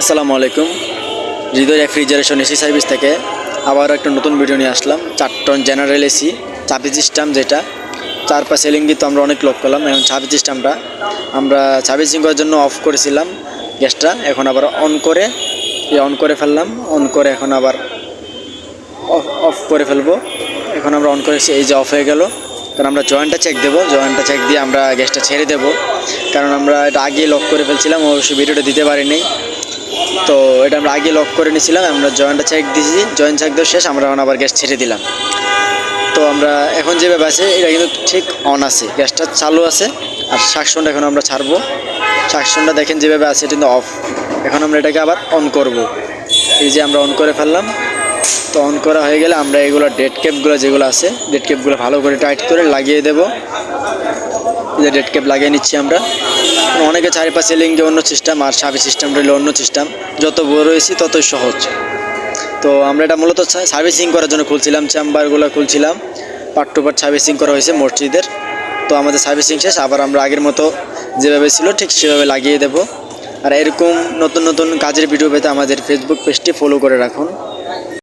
আসসালামু আলাইকুম। হৃদয় refrigeration AC service থেকে আবার একটা নতুন ভিডিও নিয়ে আসলাম। 4 টন জেনারেল এসি চাবি সিস্টেম, যেটা 4 সিলিংই তো আমরা অনেক লক করলাম। এখন চাবি সিস্টেমটা আমরা সার্ভিসিং করার জন্য অফ করেছিলাম গ্যাসটা, এখন আবার অন করে ফেললাম। অন করে এখন আবার অফ করে ফেলবো। এখন আমরা অন করেছি, এই যে অফ হয়ে গেল। কারণ আমরা জয়েন্টটা চেক দেবো, জয়েন্টটা চেক দিয়ে আমরা গ্যাসটা ছেড়ে দেবো। কারণ আমরা এটা আগে লক করে ফেলছিলাম, অবশ্যই ভিডিওটা দিতে পারিনি। তো এটা আমরা আগে লক করে নিয়েছিলাম, আমরা জয়েন্টটা চেক দিয়েছি, জয়েন্ট চেক দেওয়া শেষ, আমরা এখন আবার গ্যাস ছেড়ে দিলাম। তো আমরা এখন যেভাবে আছে এটা কিন্তু ঠিক অন আছে, গ্যাসটা চালু আছে। আর সাকশনটা এখন আমরা ছাড়বো, সাকশনটা দেখেন যেভাবে আছে এটা কিন্তু অফ। এখন আমরা এটাকে আবার অন করব। এই যে আমরা অন করে ফেললাম। তো অন করা হয়ে গেলে আমরা এগুলো ডেড ক্যাপগুলো যেগুলো আছে, ডেড ক্যাপগুলো ভালো করে টাইট করে লাগিয়ে দেবো। যে ডেড ক্যাপ লাগিয়ে নিচ্ছি আমরা। অনেকে 4-5 সিলিংয়ে অন্য সিস্টেম, আর চাবি সিস্টেমটা হলো অন্য সিস্টেম। যত বড় এসি ততই সহজ। তো আমরা এটা মূলত সার্ভিসিং করার জন্য খুলছিলাম, চেম্বারগুলো খুলছিলাম। পার্ট টু পার্ট সার্ভিসিং করা হয়েছে মসজিদের। তো আমাদের সার্ভিসিং শেষ, আবার আমরা আগের মতো যেভাবে ছিল ঠিক সেভাবে লাগিয়ে দেব। আর এরকম নতুন নতুন কাজের ভিডিও পেতে আমাদের ফেসবুক পেজটি ফলো করে রাখুন।